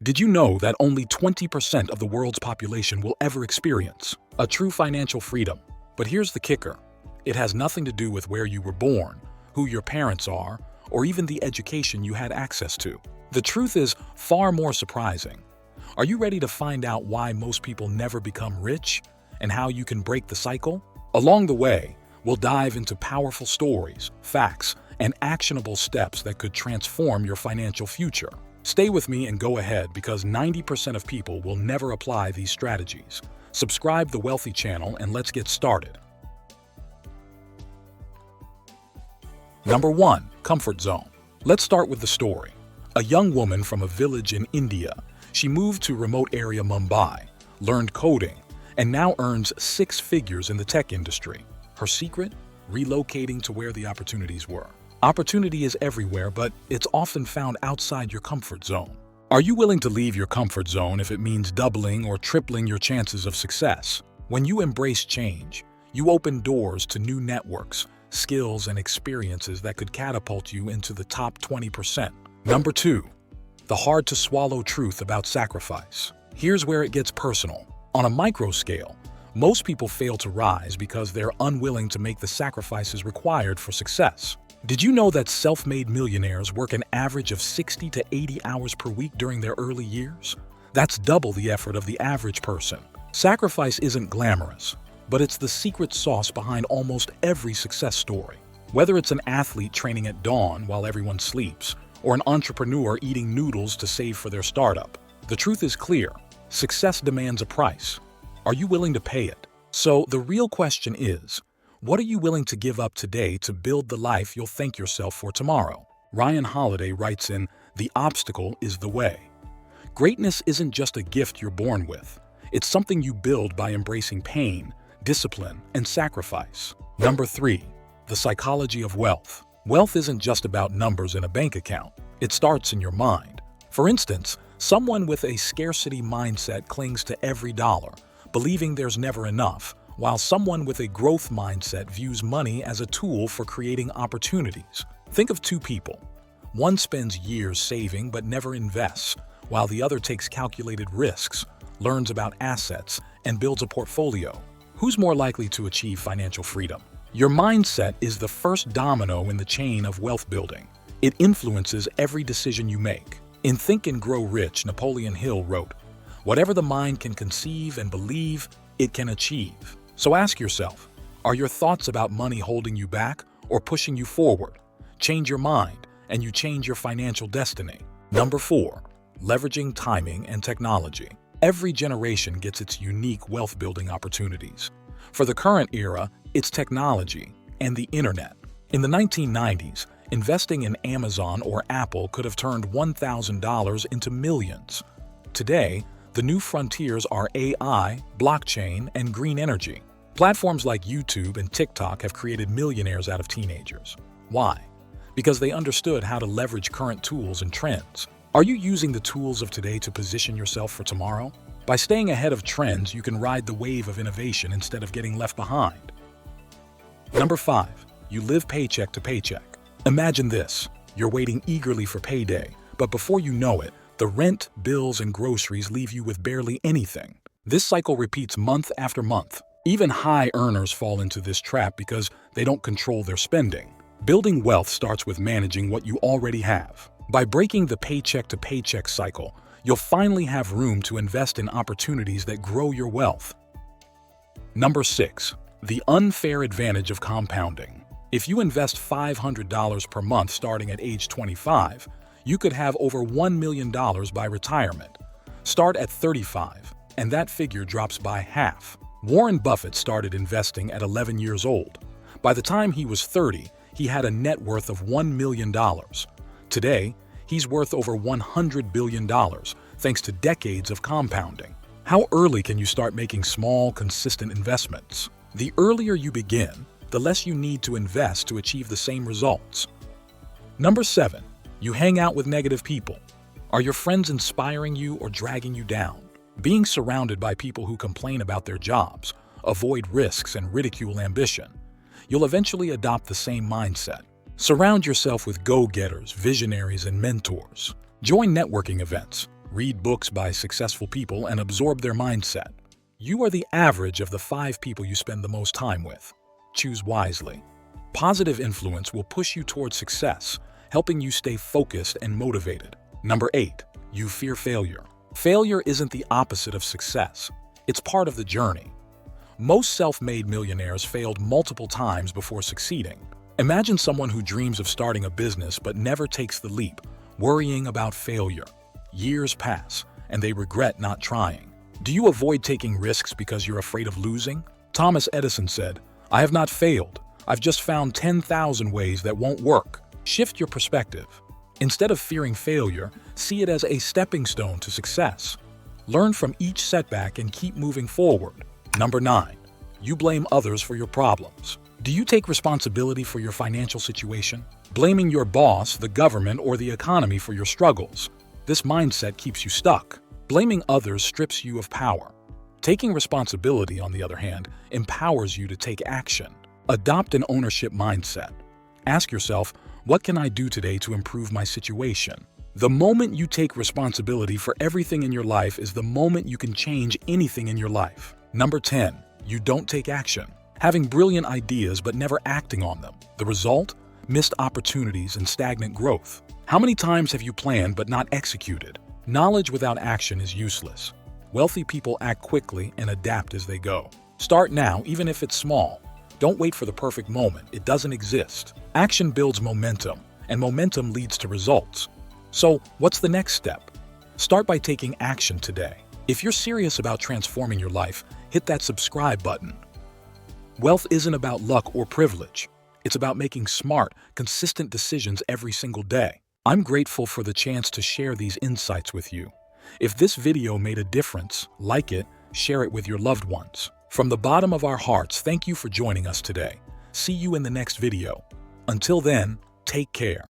Did you know that only 20% of the world's population will ever experience a true financial freedom? But here's the kicker. It has nothing to do with where you were born, who your parents are, or even the education you had access to. The truth is far more surprising. Are you ready to find out why most people never become rich and how you can break the cycle? Along the way, we'll dive into powerful stories, facts, and actionable steps that could transform your financial future. Stay with me and go ahead because 90% of people will never apply these strategies. Subscribe to the Wealthy channel and let's get started. Number 1. Comfort zone. Let's start with the story. A young woman from a village in India. She moved to remote area Mumbai, learned coding, and now earns 6 figures in the tech industry. Her secret? Relocating to where the opportunities were. Opportunity is everywhere, but it's often found outside your comfort zone. Are you willing to leave your comfort zone if it means doubling or tripling your chances of success? When you embrace change, you open doors to new networks, skills, and experiences that could catapult you into the top 20%. Number 2. The hard-to-swallow truth about sacrifice. Here's where it gets personal. On a micro scale, most people fail to rise because they're unwilling to make the sacrifices required for success. Did you know that self-made millionaires work an average of 60 to 80 hours per week during their early years? That's double the effort of the average person. Sacrifice isn't glamorous, but it's the secret sauce behind almost every success story. Whether it's an athlete training at dawn while everyone sleeps, or an entrepreneur eating noodles to save for their startup, the truth is clear. Success demands a price. Are you willing to pay it? So the real question is, what are you willing to give up today to build the life you'll thank yourself for tomorrow? Ryan Holiday writes in, "The obstacle is the way." Greatness isn't just a gift you're born with. It's something you build by embracing pain, discipline, and sacrifice. Number 3. The psychology of wealth. Wealth isn't just about numbers in a bank account. It starts in your mind. For instance, someone with a scarcity mindset clings to every dollar, believing there's never enough, while someone with a growth mindset views money as a tool for creating opportunities. Think of 2 people. One spends years saving but never invests, while the other takes calculated risks, learns about assets, and builds a portfolio. Who's more likely to achieve financial freedom? Your mindset is the first domino in the chain of wealth building. It influences every decision you make. In Think and Grow Rich, Napoleon Hill wrote, "Whatever the mind can conceive and believe, it can achieve." So ask yourself, are your thoughts about money holding you back or pushing you forward? Change your mind, and you change your financial destiny. Number 4. Leveraging timing and technology. Every generation gets its unique wealth-building opportunities. For the current era, it's technology and the internet. In the 1990s, investing in Amazon or Apple could have turned $1,000 into millions. Today, the new frontiers are AI, blockchain, and green energy. Platforms like YouTube and TikTok have created millionaires out of teenagers. Why? Because they understood how to leverage current tools and trends. Are you using the tools of today to position yourself for tomorrow? By staying ahead of trends, you can ride the wave of innovation instead of getting left behind. Number 5. You live paycheck to paycheck. Imagine this. You're waiting eagerly for payday, but before you know it, the rent, bills, and groceries leave you with barely anything. This cycle repeats month after month. Even high earners fall into this trap because they don't control their spending. Building wealth starts with managing what you already have. By breaking the paycheck to paycheck cycle, you'll finally have room to invest in opportunities that grow your wealth. Number 6. The unfair advantage of compounding. If you invest $500 per month starting at age 25, you could have over $1 million by retirement. Start at 35, and that figure drops by half. Warren Buffett started investing at 11 years old. By the time he was 30, he had a net worth of $1 million. Today, he's worth over $100 billion, thanks to decades of compounding. How early can you start making small, consistent investments? The earlier you begin, the less you need to invest to achieve the same results. Number 7. You hang out with negative people. Are your friends inspiring you or dragging you down? Being surrounded by people who complain about their jobs, avoid risks, and ridicule ambition, you'll eventually adopt the same mindset. Surround yourself with go-getters, visionaries, and mentors. Join networking events, Read books by successful people and absorb their mindset. You are the average of the 5 people you spend the most time with. Choose wisely. Positive influence will push you towards success, helping you stay focused and motivated. Number 8. You fear failure. Failure isn't the opposite of success. It's part of the journey. Most self-made millionaires failed multiple times before succeeding. Imagine someone who dreams of starting a business but never takes the leap, worrying about failure. Years pass, and they regret not trying. Do you avoid taking risks because you're afraid of losing? Thomas Edison said, "I have not failed. I've just found 10,000 ways that won't work." Shift your perspective. Instead of fearing failure, see it as a stepping stone to success. Learn from each setback and keep moving forward. Number 9. You blame others for your problems. Do you take responsibility for your financial situation? Blaming your boss, the government, or the economy for your struggles. This mindset keeps you stuck. Blaming others strips you of power. Taking responsibility, on the other hand, empowers you to take action. Adopt an ownership mindset. Ask yourself, what can I do today to improve my situation? The moment you take responsibility for everything in your life is the moment you can change anything in your life. Number 10. You don't take action. Having brilliant ideas but never acting on them. The result? Missed opportunities and stagnant growth. How many times have you planned but not executed? Knowledge without action is useless. Wealthy people act quickly and adapt as they go. Start now, even if it's small. Don't wait for the perfect moment. It doesn't exist. Action builds momentum, and momentum leads to results. So, what's the next step? Start by taking action today. If you're serious about transforming your life, hit that subscribe button. Wealth isn't about luck or privilege. It's about making smart, consistent decisions every single day. I'm grateful for the chance to share these insights with you. If this video made a difference, like it, share it with your loved ones. From the bottom of our hearts, thank you for joining us today. See you in the next video. Until then, take care.